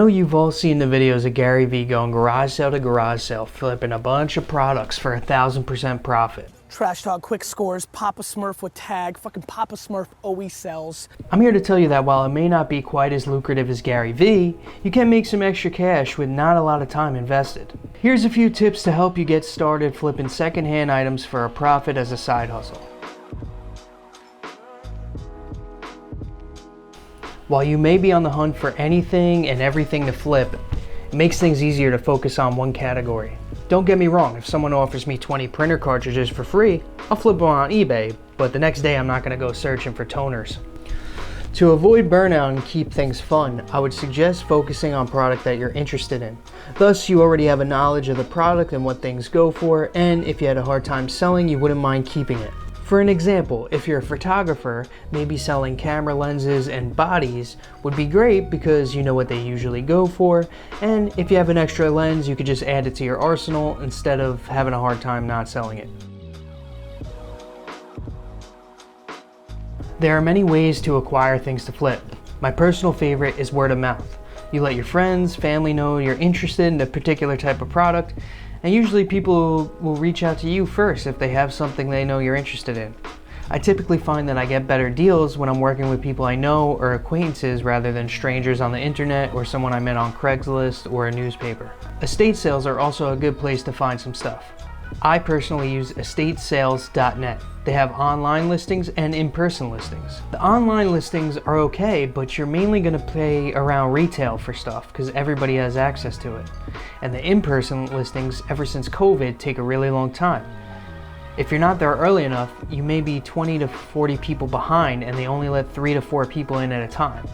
know you've all seen the videos of Gary Vee going garage sale to garage sale, flipping a bunch of products for 1,000% profit. Trash talk, quick scores, Papa Smurf with tag, fucking Papa Smurf always sells. I'm here to tell you that while it may not be quite as lucrative as Gary Vee, you can make some extra cash with not a lot of time invested. Here's a few tips to help you get started flipping secondhand items for a profit as a side hustle. While you may be on the hunt for anything and everything to flip, it makes things easier to focus on one category. Don't get me wrong, if someone offers me 20 printer cartridges for free, I'll flip them on eBay, but the next day I'm not going to go searching for toners. To avoid burnout and keep things fun, I would suggest focusing on product that you're interested in. Thus, you already have a knowledge of the product and what things go for, and if you had a hard time selling, you wouldn't mind keeping it. For an example, if you're a photographer, maybe selling camera lenses and bodies would be great because you know what they usually go for, and if you have an extra lens, you could just add it to your arsenal instead of having a hard time not selling it. There are many ways to acquire things to flip. My personal favorite is word of mouth. You let your friends, family know you're interested in a particular type of product, and usually people will reach out to you first if they have something they know you're interested in. I typically find that I get better deals when I'm working with people I know or acquaintances rather than strangers on the internet or someone I met on Craigslist or a newspaper. Estate sales are also a good place to find some stuff. I personally use estatesales.net. They have online listings and in-person listings. The online listings are okay, but you're mainly going to pay around retail for stuff because everybody has access to it. And the in-person listings, ever since COVID, take a really long time. If you're not there early enough, you may be 20 to 40 people behind and they only let 3 to 4 people in at a time.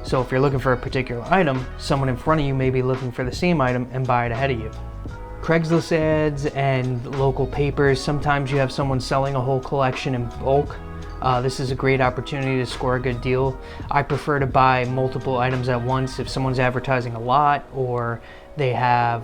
So if you're looking for a particular item, someone in front of you may be looking for the same item and buy it ahead of you. Craigslist ads and local papers, sometimes you have someone selling a whole collection in bulk. This is a great opportunity to score a good deal. I prefer to buy multiple items at once if someone's advertising a lot or they have,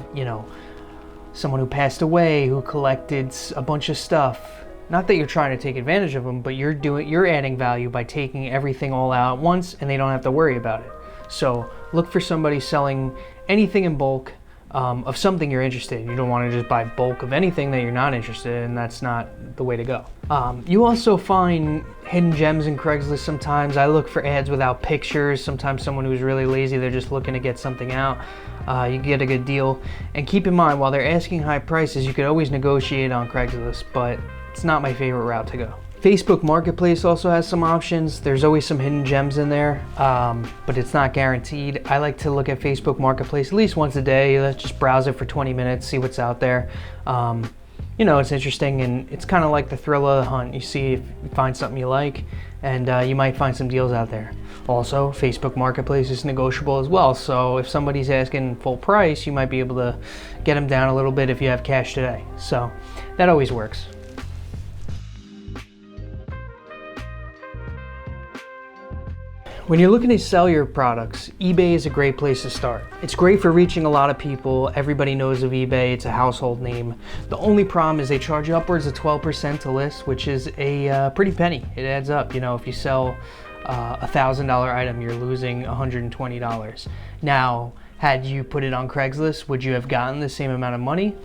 someone who passed away who collected a bunch of stuff. Not that you're trying to take advantage of them, but you're adding value by taking everything all out at once and they don't have to worry about it. So look for somebody selling anything in bulk. Of something you're interested in. You don't want to just buy bulk of anything that you're not interested in. That's not the way to go. You also find hidden gems in Craigslist sometimes. I look for ads without pictures. Sometimes someone who's really lazy, they're just looking to get something out. You get a good deal. And keep in mind, while they're asking high prices, you could always negotiate on Craigslist, but it's not my favorite route to go. Facebook Marketplace also has some options. There's always some hidden gems in there, but it's not guaranteed. I like to look at Facebook Marketplace at least once a day. Let's just browse it for 20 minutes, see what's out there. It's interesting and it's kind of like the thrill of the hunt. You see if you find something you like and you might find some deals out there. Also, Facebook Marketplace is negotiable as well. So if somebody's asking full price, you might be able to get them down a little bit if you have cash today. So that always works. When you're looking to sell your products, eBay is a great place to start. It's great for reaching a lot of people. Everybody knows of eBay. It's a household name. The only problem is they charge you upwards of 12% to list, which is a pretty penny. It adds up. If you sell a $1,000 item, you're losing $120. Now, had you put it on Craigslist, would you have gotten the same amount of money?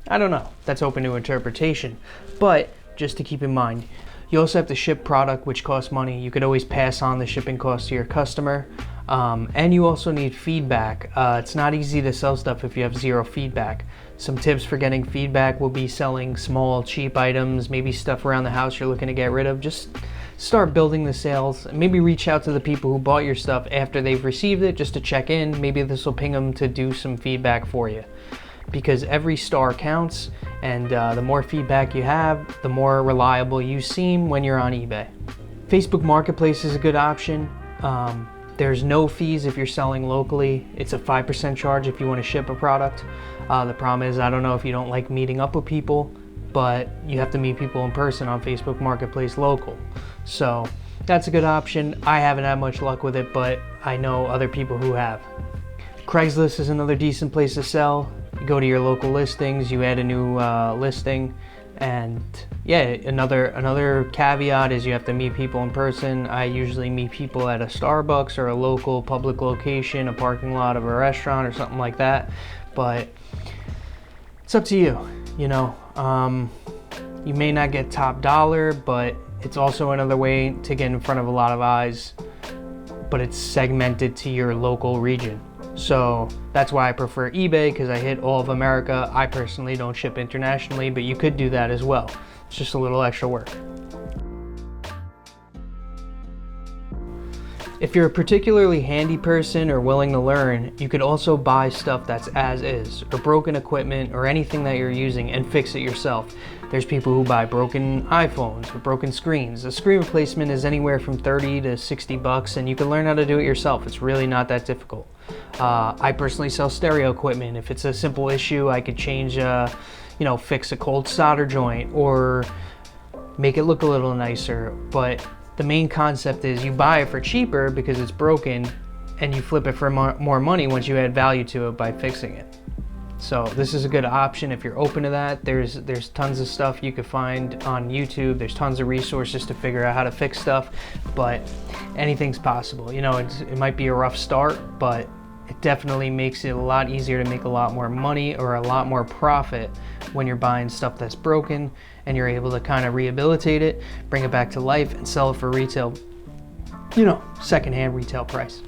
I don't know. That's open to interpretation. But just to keep in mind, you also have to ship product, which costs money. You could always pass on the shipping cost to your customer. And you also need feedback. It's not easy to sell stuff if you have zero feedback. Some tips for getting feedback will be selling small, cheap items, maybe stuff around the house you're looking to get rid of. Just start building the sales. Maybe reach out to the people who bought your stuff after they've received it just to check in. Maybe this will ping them to do some feedback for you. Because every star counts, and the more feedback you have, the more reliable you seem when you're on eBay. Facebook Marketplace is a good option. There's no fees if you're selling locally. It's a 5% charge if you want to ship a product. The problem is, I don't know if you don't like meeting up with people, but you have to meet people in person on Facebook Marketplace local. So that's a good option. I haven't had much luck with it, but I know other people who have. Craigslist is another decent place to sell. You go to your local listings, you add a new listing, And yeah, another caveat is you have to meet people in person. I usually meet people at a Starbucks or a local public location, a parking lot of a restaurant or something like that. But it's up to you, you know. You may not get top dollar, but it's also another way to get in front of a lot of eyes, but it's segmented to your local region. So that's why I prefer eBay, because I hit all of America. I personally don't ship internationally, but you could do that as well. It's just a little extra work. If you're a particularly handy person or willing to learn, you could also buy stuff that's as is, or broken equipment, or anything that you're using and fix it yourself. There's people who buy broken iPhones or broken screens. A screen replacement is anywhere from 30 to 60 bucks, and you can learn how to do it yourself. It's really not that difficult. I personally sell stereo equipment. If it's a simple issue, I could change, fix a cold solder joint or make it look a little nicer. But the main concept is you buy it for cheaper because it's broken, and you flip it for more money once you add value to it by fixing it. So this is a good option if you're open to that. There's tons of stuff you could find on YouTube. There's tons of resources to figure out how to fix stuff, but anything's possible. You know, it might be a rough start, but it definitely makes it a lot easier to make a lot more money or a lot more profit when you're buying stuff that's broken and you're able to kind of rehabilitate it, bring it back to life, and sell it for retail, secondhand retail price.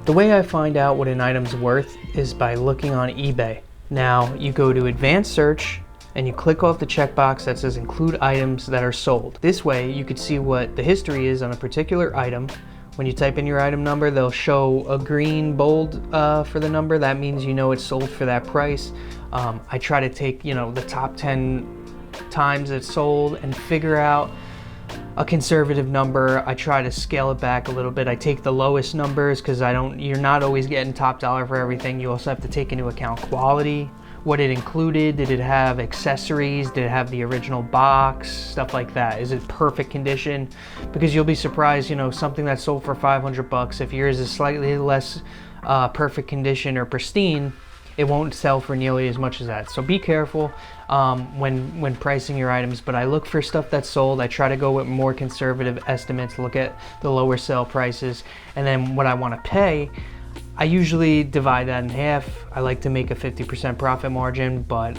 The way I find out what an item's worth is by looking on eBay. Now, you go to advanced search and you click off the checkbox that says include items that are sold. This way you could see what the history is on a particular item. When you type in your item number, they'll show a green bold for the number. That means you know it's sold for that price. I try to take, the top 10 times it's sold and figure out a conservative number. I try to scale it back a little bit. I take the lowest numbers because you're not always getting top dollar for everything. You also have to take into account quality, what it included. Did it have accessories? Did it have the original box? Stuff like that. Is it perfect condition? Because you'll be surprised, something that's sold for 500 bucks, if yours is slightly less perfect condition or pristine, it won't sell for nearly as much as that. So be careful when pricing your items. But I look for stuff that's sold. I try to go with more conservative estimates, look at the lower sale prices, and then what I want to pay, I usually divide that in half. I like to make a 50% profit margin, but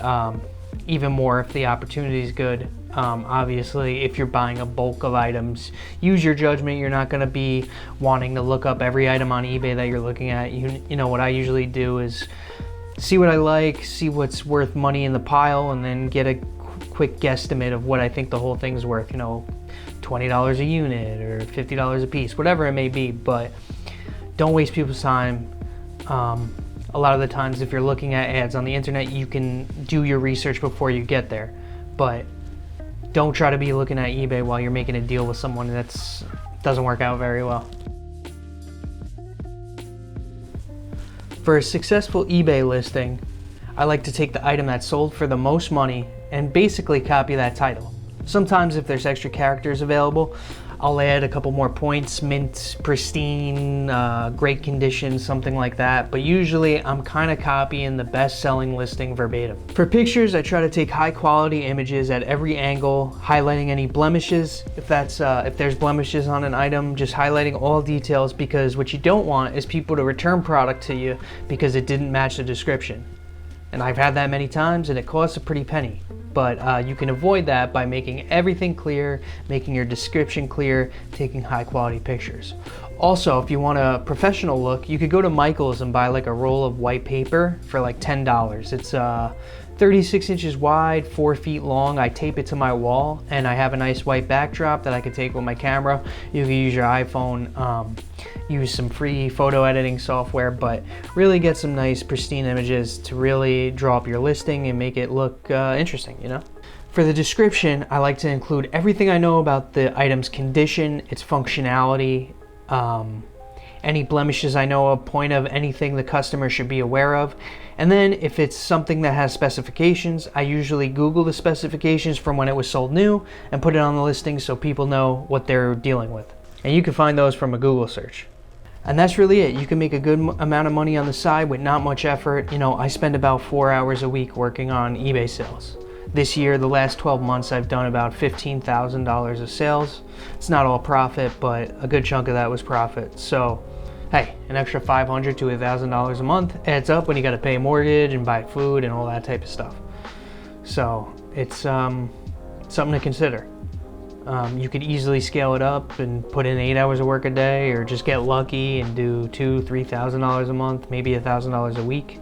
even more if the opportunity is good. Obviously, if you're buying a bulk of items, use your judgment. You're not going to be wanting to look up every item on eBay that you're looking at. You know what I usually do is see what I like, see what's worth money in the pile, and then get a quick guesstimate of what I think the whole thing's worth. $20 a unit or $50 a piece, whatever it may be. But don't waste people's time. A lot of the times, if you're looking at ads on the internet, you can do your research before you get there. But don't try to be looking at eBay while you're making a deal with someone. That doesn't work out very well. For a successful eBay listing, I like to take the item that sold for the most money and basically copy that title. Sometimes if there's extra characters available, I'll add a couple more points, mint, pristine, great condition, something like that. But usually I'm kind of copying the best-selling listing verbatim. For pictures, I try to take high-quality images at every angle, highlighting any blemishes. If there's blemishes on an item, just highlighting all details, because what you don't want is people to return product to you because it didn't match the description. And I've had that many times, and it costs a pretty penny. But you can avoid that by making everything clear, making your description clear, taking high quality pictures. Also, if you want a professional look, you could go to Michael's and buy like a roll of white paper for like $10. It's 36 inches wide, 4 feet long. I tape it to my wall, and I have a nice white backdrop that I could take with my camera. You can use your iPhone, use some free photo editing software, but really get some nice pristine images to really draw up your listing and make it look interesting, For the description, I like to include everything I know about the item's condition, its functionality, any blemishes I know of, point of anything the customer should be aware of. And then if it's something that has specifications, I usually Google the specifications from when it was sold new and put it on the listing so people know what they're dealing with. And you can find those from a Google search. And that's really it. You can make a good amount of money on the side with not much effort. You know, I spend about 4 hours a week working on eBay sales. This year, the last 12 months, I've done about $15,000 of sales. It's not all profit, but a good chunk of that was profit. So, hey, an extra $500 to $1,000 a month adds up when you got to pay a mortgage and buy food and all that type of stuff. So it's something to consider. You could easily scale it up and put in 8 hours of work a day, or just get lucky and do $2,000–$3,000 a month, maybe $1,000 a week.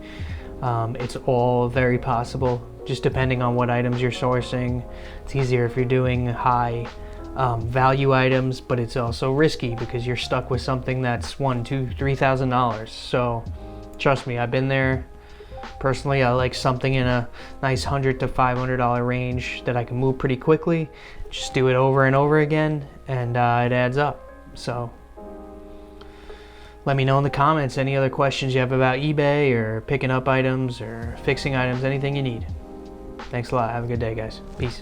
It's all very possible, just depending on what items you're sourcing. It's easier if you're doing high value items, but it's also risky because you're stuck with something that's $1,000, $2,000, $3,000. So trust me, I've been there. Personally, I like something in a nice $100 to $500 range that I can move pretty quickly. Just do it over and over again, and it adds up. So let me know in the comments any other questions you have about eBay or picking up items or fixing items, anything you need. Thanks a lot. Have a good day, guys. Peace.